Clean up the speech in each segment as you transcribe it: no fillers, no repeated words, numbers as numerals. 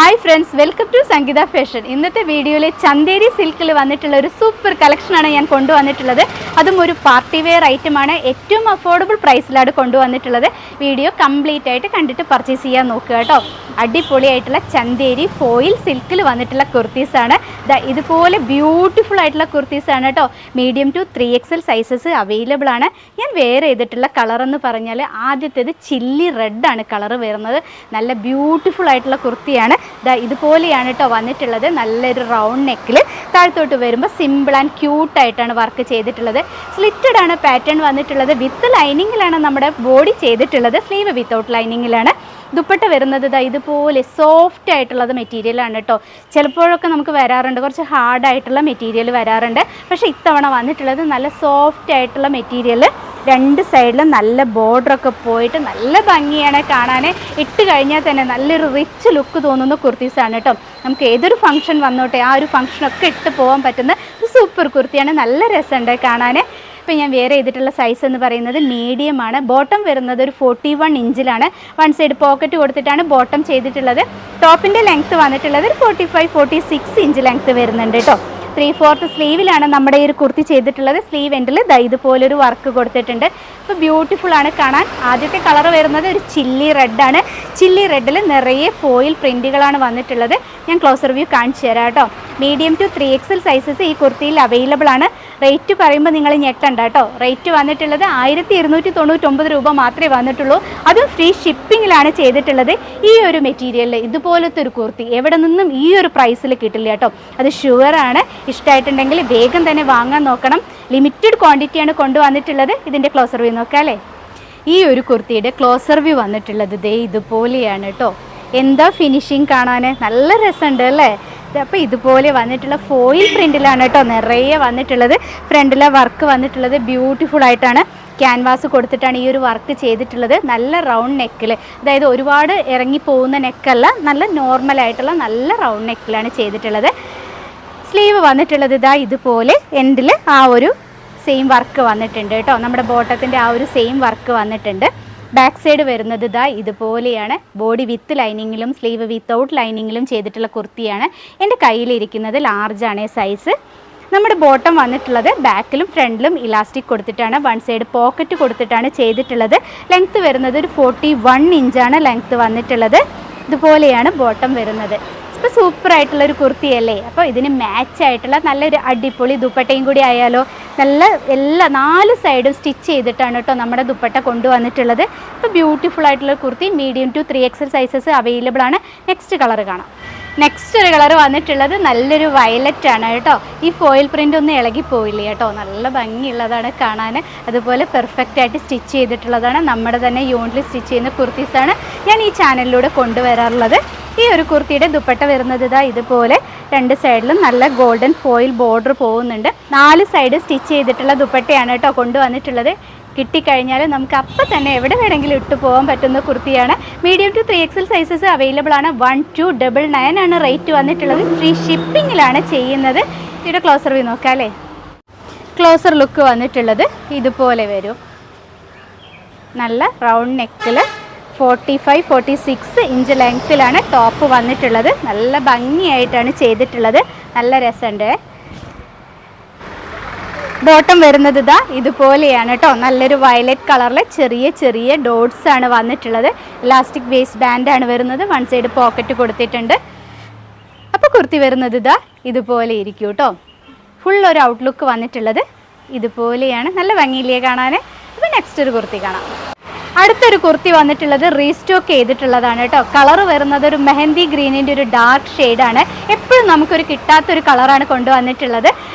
Hi friends, welcome to Sangeetha fashion. ഇന്നത്തെ വീഡിയോയിൽ ചന്തേരി സിൽക്കിൽ വന്നിട്ടുള്ള ഒരു സൂപ്പർ കളക്ഷനാണ് ഞാൻ കൊണ്ടുവന്നിട്ടുള്ളത്. അതും ഒരു പാർട്ടി വെയർ ഐറ്റമാണ്. ഏറ്റവും അഫോർഡബിൾ പ്രൈസിലാണ് കൊണ്ടുവന്നിട്ടുള്ളത്. വീഡിയോ കംപ്ലീറ്റ് ആയിട്ട് കണ്ടിട്ട് പർച്ചേസ് ചെയ്യാൻ നോക്കുക കേട്ടോ. അടിപൊളിയായിട്ടുള്ള ചന്തേരി ഫോയിൽ സിൽക്കിൽ വന്നിട്ടുള്ള കുർത്തീസാണ്. ഇതുപോലെ ബ്യൂട്ടിഫുൾ ആയിട്ടുള്ള കുർത്തീസാണ് കേട്ടോ. Medium to 3XL sizes available ആണ്. ഞാൻ വെയർ ചെയ്തിട്ടുള്ള കളറെന്ന് പറഞ്ഞാൽ ആദ്യത്തേത് ചില്ലി റെഡാണ് കളറ് വരുന്നത്. നല്ല ബ്യൂട്ടിഫുൾ ആയിട്ടുള്ള കുർത്തിയാണ്. ഇതുപോലെയാണ് കേട്ടോ വന്നിട്ടുള്ളത്. നല്ലൊരു റൗണ്ട് നെക്കിൽ താഴത്തോട്ട് വരുമ്പോൾ സിമ്പിൾ ആൻഡ് ക്യൂട്ടായിട്ടാണ് വർക്ക് ചെയ്തിട്ടുള്ളത്. സ്ലിറ്റഡ് ആണ് പാറ്റേൺ വന്നിട്ടുള്ളത്. വിത്ത് ലൈനിങ്ങിലാണ് നമ്മുടെ ബോഡി ചെയ്തിട്ടുള്ളത്. Sleeve without ലൈനിങ്ങിലാണ്. ദുപ്പട്ട വരുന്നത് ഇതുപോലെ സോഫ്റ്റ് ആയിട്ടുള്ളത് മെറ്റീരിയലാണ് കേട്ടോ. ചിലപ്പോഴൊക്കെ നമുക്ക് വരാറുണ്ട് കുറച്ച് ഹാർഡായിട്ടുള്ള മെറ്റീരിയൽ വരാറുണ്ട്. പക്ഷേ ഇത്തവണ വന്നിട്ടുള്ളത് നല്ല സോഫ്റ്റ് ആയിട്ടുള്ള മെറ്റീരിയൽ. രണ്ട് സൈഡിലും നല്ല ബോർഡറൊക്കെ പോയിട്ട് നല്ല ഭംഗിയാണ് കാണാൻ. ഇട്ട് കഴിഞ്ഞാൽ തന്നെ നല്ലൊരു റിച്ച് ലുക്ക് തോന്നുന്ന കുർത്തീസാണ് കേട്ടോ. നമുക്ക് ഏതൊരു ഫംഗ്ഷൻ വന്നോട്ടെ ആ ഒരു ഫംഗ്ഷനൊക്കെ ഇട്ട് പോകാൻ പറ്റുന്ന ഒരു സൂപ്പർ കുർത്തിയാണ്. നല്ല രസമുണ്ട് കാണാൻ. ഇപ്പോൾ ഞാൻ വെയർ ചെയ്തിട്ടുള്ള സൈസ് എന്ന് പറയുന്നത് മീഡിയം ആണ്. ബോട്ടം വരുന്നത് ഒരു 41 ഇഞ്ചിലാണ്. വൺ സൈഡ് പോക്കറ്റ് കൊടുത്തിട്ടാണ് ബോട്ടം ചെയ്തിട്ടുള്ളത്. ടോപ്പിൻ്റെ ലെങ്ത്ത് വന്നിട്ടുള്ളത് ഒരു 45-46 ഇഞ്ച് ലെങ്ത്ത് വരുന്നുണ്ട് കേട്ടോ. 3/4 സ്ലീവിലാണ് നമ്മുടെ ഈ ഒരു കുർത്തി ചെയ്തിട്ടുള്ളത്. സ്ലീവ് എൻഡിൽ ഇതുപോലൊരു വർക്ക് കൊടുത്തിട്ടുണ്ട്. ഇപ്പോൾ ബ്യൂട്ടിഫുൾ ആണ് കാണാൻ. ആദ്യത്തെ കളർ വരുന്നത് ഒരു ചില്ലി റെഡാണ്. ചില്ലി റെഡിൽ നിറയെ ഫോയിൽ പ്രിൻറ്റുകളാണ് വന്നിട്ടുള്ളത്. ഞാൻ ക്ലോസർ വ്യൂ കാണിച്ചു തരാം കേട്ടോ. മീഡിയം ടു 3XL സൈസസ് ഈ കുർത്തിയിൽ അവൈലബിൾ ആണ്. റേറ്റ് പറയുമ്പോൾ നിങ്ങൾ ഞെട്ടണ്ട കേട്ടോ. റേറ്റ് വന്നിട്ടുള്ളത് 1299 രൂപ മാത്രമേ വന്നിട്ടുള്ളൂ. അതും ഫ്രീ ഷിപ്പിങ്ങിലാണ് ചെയ്തിട്ടുള്ളത്. ഈ ഒരു മെറ്റീരിയലിൽ ഇതുപോലത്തെ ഒരു കുർത്തി എവിടെ നിന്നും ഈ ഒരു പ്രൈസിൽ കിട്ടില്ല കേട്ടോ. അത് ഷുവറാണ്. ഇഷ്ടമായിട്ടുണ്ടെങ്കിൽ വേഗം തന്നെ വാങ്ങാൻ നോക്കണം. ലിമിറ്റഡ് ക്വാണ്ടിറ്റിയാണ് കൊണ്ടുവന്നിട്ടുള്ളത്. ഇതിൻ്റെ ക്ലോസർ വ്യൂ നോക്കാം അല്ലേ. ഈ ഒരു കുർത്തിയുടെ ക്ലോസർ വ്യൂ വന്നിട്ടുള്ളത് ഇതുപോലെയാണ് കേട്ടോ. എന്താ ഫിനിഷിങ് കാണാൻ, നല്ല രസമുണ്ട് അല്ലേ. അപ്പോൾ ഇതുപോലെ വന്നിട്ടുള്ള ഫോയിൽ പ്രിൻറ്റിലാണ് കേട്ടോ നിറയെ വന്നിട്ടുള്ളത്. ഫ്രണ്ടിലെ വർക്ക് വന്നിട്ടുള്ളത് ബ്യൂട്ടിഫുൾ ആയിട്ടാണ്. ക്യാൻവാസ് കൊടുത്തിട്ടാണ് ഈ ഒരു വർക്ക് ചെയ്തിട്ടുള്ളത്. നല്ല റൗണ്ട് നെക്കിൽ, അതായത് ഒരുപാട് ഇറങ്ങിപ്പോകുന്ന നെക്കല്ല, നല്ല നോർമലായിട്ടുള്ള നല്ല റൗണ്ട് നെക്കിലാണ് ചെയ്തിട്ടുള്ളത്. സ്ലീവ് വന്നിട്ടുള്ളത് ഇതുപോലെ എൻഡിൽ ആ ഒരു സെയിം വർക്ക് വന്നിട്ടുണ്ട് കേട്ടോ. നമ്മുടെ ബോട്ടത്തിൻ്റെ ആ ഒരു സെയിം വർക്ക് വന്നിട്ടുണ്ട്. ബാക്ക് സൈഡ് വരുന്നത് ഇതുപോലെയാണ്. ബോഡി വിത്ത് ലൈനിങ്ങിലും സ്ലീവ് വിത്തൗട്ട് ലൈനിങ്ങിലും ചെയ്തിട്ടുള്ള കുർത്തിയാണ്. എൻ്റെ കയ്യിലിരിക്കുന്നത് ലാർജാണ് സൈസ്. നമ്മുടെ ബോട്ടം വന്നിട്ടുള്ളത് ബാക്കിലും ഫ്രണ്ടിലും ഇലാസ്റ്റിക് കൊടുത്തിട്ടാണ്. വൺ സൈഡ് പോക്കറ്റ് കൊടുത്തിട്ടാണ് ചെയ്തിട്ടുള്ളത്. ലെങ്ത്ത് വരുന്നത് ഒരു 41 ഇഞ്ചാണ് ലെങ്ത്ത് വന്നിട്ടുള്ളത്. ഇതുപോലെയാണ് ബോട്ടം വരുന്നത്. ഇപ്പോൾ സൂപ്പറായിട്ടുള്ളൊരു കുർത്തിയല്ലേ. അപ്പോൾ ഇതിന് മാച്ചായിട്ടുള്ള നല്ലൊരു അടിപൊളി ദുപ്പട്ടയും കൂടി ആയാലോ. നല്ല എല്ലാ 4 സൈഡും സ്റ്റിച്ച് ചെയ്തിട്ടാണ് കേട്ടോ നമ്മുടെ ദുപ്പട്ട കൊണ്ടുവന്നിട്ടുള്ളത്. ഇപ്പോൾ ബ്യൂട്ടിഫുൾ ആയിട്ടുള്ള kurti medium to 3XL sizes available ആണ്. നെക്സ്റ്റ് കളർ കാണാം. നെക്സ്റ്റ് ഒരു കളർ വന്നിട്ടുള്ളത് നല്ലൊരു വയലറ്റ് ആണ് കേട്ടോ. ഈ ഫോയിൽ പ്രിൻ്റ് ഒന്നും ഇളകിപ്പോയില്ല കേട്ടോ. നല്ല ഭംഗിയുള്ളതാണ് കാണാൻ. അതുപോലെ പെർഫെക്റ്റ് ആയിട്ട് സ്റ്റിച്ച് ചെയ്തിട്ടുള്ളതാണ്. നമ്മുടെ തന്നെ യൂണിറ്റിൽ സ്റ്റിച്ച് ചെയ്യുന്ന കുർത്തീസാണ് ഞാൻ ഈ ചാനലിലൂടെ കൊണ്ടുവരാറുള്ളത്. ഈ ഒരു കുർത്തിയുടെ ദുപ്പട്ട വരുന്നത് ഇതുപോലെ രണ്ട് സൈഡിലും നല്ല ഗോൾഡൻ ഫോയിൽ ബോർഡർ പോകുന്നുണ്ട്. 4 സൈഡ് സ്റ്റിച്ച് ചെയ്തിട്ടുള്ള ദുപ്പട്ടയാണ് കേട്ടോ കൊണ്ടുവന്നിട്ടുള്ളത്. കിട്ടിക്കഴിഞ്ഞാൽ നമുക്ക് അപ്പം തന്നെ എവിടെ വേണമെങ്കിലും ഇട്ട് പോകാൻ പറ്റുന്ന കുർത്തിയാണ്. Medium to 3XL sizes available ആണ്. 1299 ആണ് റേറ്റ് വന്നിട്ടുള്ളത്. ഫ്രീ ഷിപ്പിങ്ങിലാണ് ചെയ്യുന്നത്. ഇതിൻ്റെ ക്ലോസർ വ്യൂ നോക്കാം അല്ലേ. ക്ലോസർ ലുക്ക് വന്നിട്ടുള്ളത് ഇതുപോലെ വരും. നല്ല റൗണ്ട് നെക്കിൽ 45-46 ഇഞ്ച് ലെങ്ത്തിലാണ് ടോപ്പ് വന്നിട്ടുള്ളത്. നല്ല ഭംഗിയായിട്ടാണ് ചെയ്തിട്ടുള്ളത്. നല്ല രസമുണ്ട്. ബോട്ടം വരുന്നത് ഇതുപോലെയാണ് കേട്ടോ. നല്ലൊരു വയലറ്റ് കളറിൽ ചെറിയ ചെറിയ ഡോട്ട്സ് ആണ് വന്നിട്ടുള്ളത്. ഇലാസ്റ്റിക് വേസ്റ്റ് ബാൻഡാണ് വരുന്നത്. വൺ സൈഡ് പോക്കറ്റ് കൊടുത്തിട്ടുണ്ട്. അപ്പോൾ കുർത്തി വരുന്നത് ഇതുപോലെ ഇരിക്കും കേട്ടോ. ഫുൾ ഒരു ഔട്ട്ലുക്ക് വന്നിട്ടുള്ളത് ഇതുപോലെയാണ്. നല്ല ഭംഗിയില്ലേ കാണാൻ. അപ്പോൾ നെക്സ്റ്റ് ഒരു കുർത്തി കാണാം. അടുത്തൊരു കുർത്തി വന്നിട്ടുള്ളത് റീസ്റ്റോക്ക് ചെയ്തിട്ടുള്ളതാണ് കേട്ടോ. കളർ വരുന്നത് ഒരു മെഹന്തി ഗ്രീനിൻ്റെ ഒരു ഡാർക്ക് ഷെയ്ഡാണ്. എപ്പോഴും നമുക്കൊരു കിട്ടാത്തൊരു കളറാണ് കൊണ്ടുവന്നിട്ടുള്ളത്.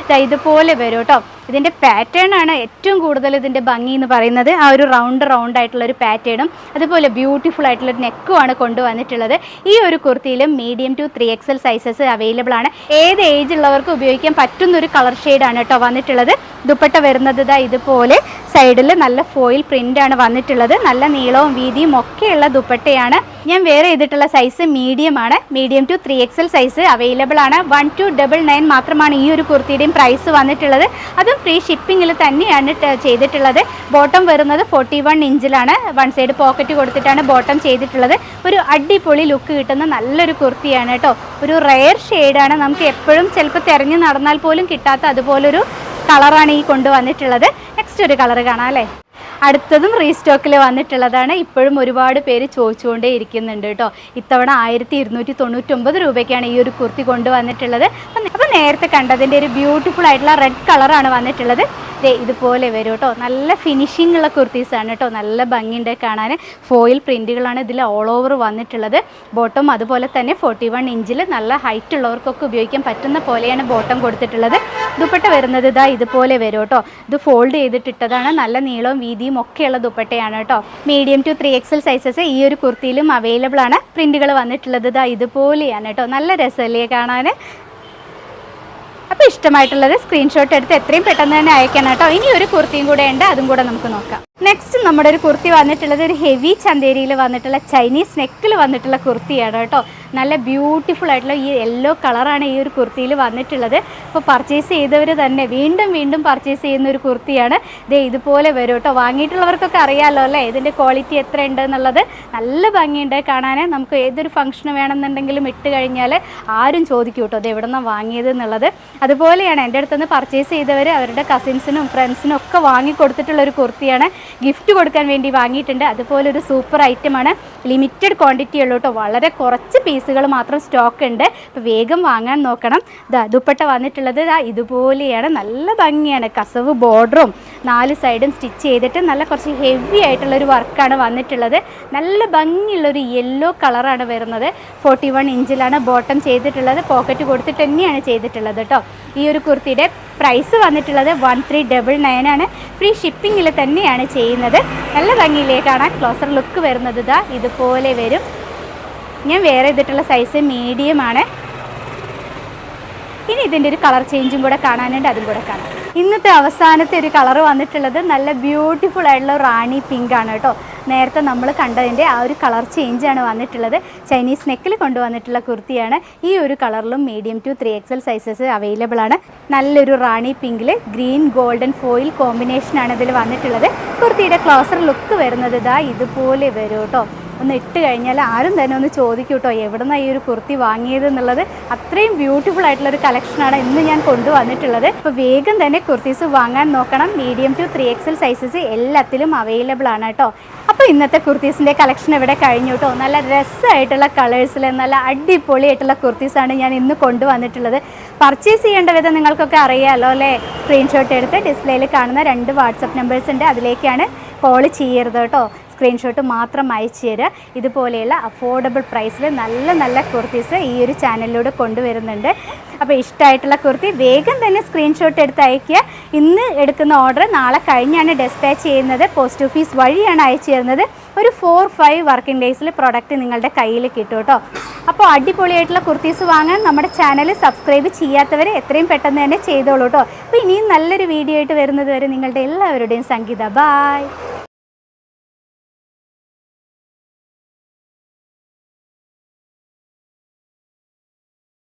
ഇതുപോലെ വരും കേട്ടോ. ഇതിൻ്റെ പാറ്റേൺ ആണ് ഏറ്റവും കൂടുതൽ ഇതിൻ്റെ ഭംഗി എന്ന് പറയുന്നത്. ആ ഒരു റൗണ്ട് ആയിട്ടുള്ളൊരു പാറ്റേണും അതുപോലെ ബ്യൂട്ടിഫുൾ ആയിട്ടുള്ളൊരു നെക്കുമാണ് കൊണ്ടുവന്നിട്ടുള്ളത്. ഈ ഒരു കുർത്തിയിലും medium to 3XL sizes available ആണ്. ഏത് ഏജ് ഉള്ളവർക്ക് ഉപയോഗിക്കാൻ പറ്റുന്നൊരു കളർ ഷെയ്ഡാണ് കേട്ടോ വന്നിട്ടുള്ളത്. ദുപ്പട്ട വരുന്നത് ഇതുപോലെ സൈഡിൽ നല്ല ഫോയിൽ പ്രിൻ്റാണ് വന്നിട്ടുള്ളത്. നല്ല നീളവും വീതിയും ഒക്കെയുള്ള ദുപ്പട്ടയാണ്. ഞാൻ വെയർ ചെയ്തിട്ടുള്ള സൈസ് മീഡിയം ആണ്. Medium to 3XL size available ആണ്. 1299 മാത്രമാണ് ഈ ഒരു കുർത്തിയുടെയും പ്രൈസ് വന്നിട്ടുള്ളത്. അതും ഫ്രീ ഷിപ്പിങ്ങിൽ തന്നെയാണ് ചെയ്തിട്ടുള്ളത്. ബോട്ടം വരുന്നത് 41 ഇഞ്ചിലാണ്. വൺ സൈഡ് പോക്കറ്റ് കൊടുത്തിട്ടാണ് ബോട്ടം ചെയ്തിട്ടുള്ളത്. ഒരു അടിപൊളി ലുക്ക് കിട്ടുന്ന നല്ലൊരു കുർത്തിയാണ് കേട്ടോ. ഒരു റെയർ ഷെയ്ഡാണ്. നമുക്ക് എപ്പോഴും ചിലപ്പോൾ തിരഞ്ഞു നടന്നാൽ പോലും കിട്ടാത്ത അതുപോലൊരു കളറാണ് ഈ കൊണ്ടുവന്നിട്ടുള്ളത്. നെക്സ്റ്റ് ഒരു കളർ കാണാം അല്ലേ. അടുത്തതും റീസ്റ്റോക്കിൽ വന്നിട്ടുള്ളതാണ്. ഇപ്പോഴും ഒരുപാട് പേര് ചോദിച്ചുകൊണ്ടേ ഇരിക്കുന്നുണ്ട് കേട്ടോ. ഇത്തവണ 1299 രൂപയ്ക്കാണ് ഈ ഒരു കുർത്തി കൊണ്ടുവന്നിട്ടുള്ളത്. അപ്പോൾ നേരത്തെ കണ്ടതിൻ്റെ ഒരു ബ്യൂട്ടിഫുൾ ആയിട്ടുള്ള റെഡ് കളറാണ് വന്നിട്ടുള്ളത്. ഇതുപോലെ വരും കേട്ടോ. നല്ല ഫിനിഷിംഗ് ഉള്ള കുർത്തീസാണ് കേട്ടോ. നല്ല ഭംഗിയുണ്ട് കാണാൻ. ഫോയിൽ പ്രിൻറ്റുകളാണ് ഇതിൽ ഓൾ ഓവർ വന്നിട്ടുള്ളത്. ബോട്ടം അതുപോലെ തന്നെ 41 ഇഞ്ചിൽ നല്ല ഹൈറ്റ് ഉള്ളവർക്കൊക്കെ ഉപയോഗിക്കാൻ പറ്റുന്ന പോലെയാണ് ബോട്ടം കൊടുത്തിട്ടുള്ളത്. ദുപ്പട്ട വരുന്നത് ഇതാ ഇതുപോലെ വരും കേട്ടോ. ഇത് ഫോൾഡ് ചെയ്തിട്ടിട്ടതാണ്. നല്ല നീളവും വീതിയും ഒക്കെയുള്ള ദുപ്പട്ടയാണ് കേട്ടോ. മീഡിയം ടു 3XL സൈസസ് ഈ ഒരു കുർത്തിയിലും അവൈലബിൾ ആണ്. പ്രിൻറ്റുകൾ വന്നിട്ടുള്ളത് ഇതാ ഇതുപോലെയാണ് കേട്ടോ. നല്ല രസമല്ലേ കാണാൻ. അപ്പോൾ ഇഷ്ടമായിട്ടുള്ളത് സ്ക്രീൻഷോട്ട് എടുത്ത് എത്രയും പെട്ടെന്ന് തന്നെ അയക്കണം കേട്ടോ. ഇനി ഒരു കുർത്തിയും കൂടെ ഉണ്ട്, അതും കൂടെ നമുക്ക് നോക്കാം. നെക്സ്റ്റ് നമ്മുടെ ഒരു കുർത്തി വന്നിട്ടുള്ളത് ഒരു ഹെവി ചന്തേരിയിൽ വന്നിട്ടുള്ള ചൈനീസ് നെക്കിൽ വന്നിട്ടുള്ള കുർത്തിയാണ് കേട്ടോ. നല്ല ബ്യൂട്ടിഫുൾ ആയിട്ടുള്ള ഈ യെല്ലോ കളറാണ് ഈ ഒരു കുർത്തിയിൽ വന്നിട്ടുള്ളത്. അപ്പോൾ പർച്ചേസ് ചെയ്തവർ തന്നെ വീണ്ടും വീണ്ടും പർച്ചേസ് ചെയ്യുന്ന ഒരു കുർത്തിയാണ്. ഇതുപോലെ വരും കേട്ടോ. വാങ്ങിയിട്ടുള്ളവർക്കൊക്കെ അറിയാമല്ലോ അല്ലേ ഇതിൻ്റെ ക്വാളിറ്റി എത്ര ഉണ്ട് എന്നുള്ളത്. നല്ല ഭംഗിയുണ്ട് കാണാൻ. നമുക്ക് ഏതൊരു ഫംഗ്ഷന് വേണമെന്നുണ്ടെങ്കിലും ഇട്ട് കഴിഞ്ഞാൽ ആരും ചോദിക്കും കേട്ടോ അത് എവിടെ നിന്നാണ് വാങ്ങിയത് എന്നുള്ളത്. അതുപോലെയാണ് എൻ്റെ അടുത്തുനിന്ന് പർച്ചേസ് ചെയ്തവർ അവരുടെ കസിൻസിനും ഫ്രണ്ട്സിനും ഒക്കെ വാങ്ങിക്കൊടുത്തിട്ടുള്ളൊരു കുർത്തിയാണ്. ഗിഫ്റ്റ് കൊടുക്കാൻ വേണ്ടി വാങ്ങിയിട്ടുണ്ട്. അതുപോലൊരു സൂപ്പർ ഐറ്റമാണ്. ലിമിറ്റഡ് ക്വാണ്ടിറ്റി ഉള്ളൂ കേട്ടോ. വളരെ കുറച്ച് പീസുകൾ മാത്രം സ്റ്റോക്ക് ഉണ്ട്. അപ്പോൾ വേഗം വാങ്ങാൻ നോക്കണം. ദുപ്പട്ട വന്നിട്ടുള്ളത് ഇതുപോലെയാണ്. നല്ല ഭംഗിയാണ്. കസവ് ബോർഡറും 4 സൈഡും സ്റ്റിച്ച് ചെയ്തിട്ട് നല്ല കുറച്ച് ഹെവി ആയിട്ടുള്ളൊരു വർക്കാണ് വന്നിട്ടുള്ളത്. നല്ല ഭംഗിയുള്ളൊരു യെല്ലോ കളറാണ് വരുന്നത്. 41 ഇഞ്ചിലാണ് ബോട്ടം ചെയ്തിട്ടുള്ളത്. പോക്കറ്റ് കൊടുത്തിട്ട് തന്നെയാണ് ചെയ്തിട്ടുള്ളത് കേട്ടോ. ഈ ഒരു കുർത്തിയുടെ പ്രൈസ് വന്നിട്ടുള്ളത് 1399 ആണ്. ഫ്രീ ഷിപ്പിങ്ങിൽ തന്നെയാണ് ചെയ്യുന്നത്. നല്ല ഭംഗിയിലേക്ക് കാണാൻ. ക്ലോസർ ലുക്ക് വരുന്നത് ഇതുപോലെ വരും. ഞാൻ വെയർ ചെയ്തിട്ടുള്ള സൈസ് മീഡിയം ആണ്. ഇനി ഇതിൻ്റെ ഒരു കളർ ചേഞ്ചും കൂടെ കാണാനുണ്ട്, അതും കൂടെ കാണാം. ഇന്നത്തെ അവസാനത്തെ ഒരു കളർ വന്നിട്ടുള്ളത് നല്ല ബ്യൂട്ടിഫുൾ ആയിട്ടുള്ള റാണി പിങ്ക് ആണ് കേട്ടോ. നേരത്തെ നമ്മൾ കണ്ടതിൻ്റെ ആ ഒരു കളർ ചേഞ്ചാണ് വന്നിട്ടുള്ളത്. ചൈനീസ് നെക്കിൽ കൊണ്ടുവന്നിട്ടുള്ള കുർത്തിയാണ്. ഈ ഒരു കളറിലും medium to 3XL sizes available ആണ്. നല്ലൊരു റാണി പിങ്കിൽ ഗ്രീൻ ഗോൾഡൻ ഫോയിൽ കോമ്പിനേഷനാണ് ഇതിൽ വന്നിട്ടുള്ളത്. കുർത്തിയുടെ ക്ലോസർ ലുക്ക് വരുന്നത് ഇതുപോലെ വരും കേട്ടോ. ഒന്ന് ഇട്ട് കഴിഞ്ഞാൽ ആരും തന്നെ ഒന്ന് ചോദിക്കും കേട്ടോ എവിടെ നിന്നാണ് ഈ ഒരു കുർത്തി വാങ്ങിയത് എന്നുള്ളത്. അത്രയും ബ്യൂട്ടിഫുൾ ആയിട്ടുള്ളൊരു കളക്ഷനാണ് ഇന്ന് ഞാൻ കൊണ്ടുവന്നിട്ടുള്ളത്. അപ്പോൾ വേഗം തന്നെ കുർത്തീസ് വാങ്ങാൻ നോക്കണം. മീഡിയം ടു 3XL സൈസസ് എല്ലാത്തിലും അവൈലബിൾ ആണ് കേട്ടോ. അപ്പോൾ ഇന്നത്തെ കുർത്തീസിൻ്റെ കളക്ഷൻ ഇവിടെ കഴിഞ്ഞു കേട്ടോ. നല്ല രസമായിട്ടുള്ള കളേഴ്സിൽ നല്ല അടിപൊളിയായിട്ടുള്ള കുർത്തീസാണ് ഞാൻ ഇന്ന് കൊണ്ടുവന്നിട്ടുള്ളത്. പർച്ചേസ് ചെയ്യേണ്ട വിധം നിങ്ങൾക്കൊക്കെ അറിയാമല്ലോ അല്ലേ. സ്ക്രീൻഷോട്ട് എടുത്ത് ഡിസ്പ്ലേയിൽ കാണുന്ന 2 വാട്സപ്പ് നമ്പേഴ്സ് ഉണ്ട്. അതിലേക്കാണ് കോൾ ചെയ്യരുത് കേട്ടോ. സ്ക്രീൻഷോട്ട് മാത്രം അയച്ചു തരിക. ഇതുപോലെയുള്ള അഫോർഡബിൾ പ്രൈസിൽ നല്ല നല്ല കുർത്തീസ് ഈ ഒരു ചാനലിലൂടെ കൊണ്ടുവരുന്നുണ്ട്. അപ്പോൾ ഇഷ്ടമായിട്ടുള്ള കുർത്തി വേഗം തന്നെ സ്ക്രീൻഷോട്ട് എടുത്ത് അയയ്ക്കുക. ഇന്ന് എടുക്കുന്ന ഓർഡർ നാളെ കഴിഞ്ഞാണ് ഡെസ്പാച്ച് ചെയ്യുന്നത്. പോസ്റ്റ് ഓഫീസ് വഴിയാണ് അയച്ചു തരുന്നത്. ഒരു 4-5 വർക്കിംഗ് ഡേയ്സിൽ പ്രൊഡക്റ്റ് നിങ്ങളുടെ കയ്യിൽ കിട്ടും കേട്ടോ. അപ്പോൾ അടിപൊളിയായിട്ടുള്ള കുർത്തീസ് വാങ്ങാൻ നമ്മുടെ ചാനൽ സബ്സ്ക്രൈബ് ചെയ്യാത്തവർ എത്രയും പെട്ടെന്ന് തന്നെ ചെയ്തോളൂ കേട്ടോ. അപ്പോൾ ഇനിയും നല്ലൊരു വീഡിയോ ആയിട്ട് വരുന്നത് വരെ നിങ്ങളുടെ എല്ലാവരുടെയും സംഗീത. ബായ്.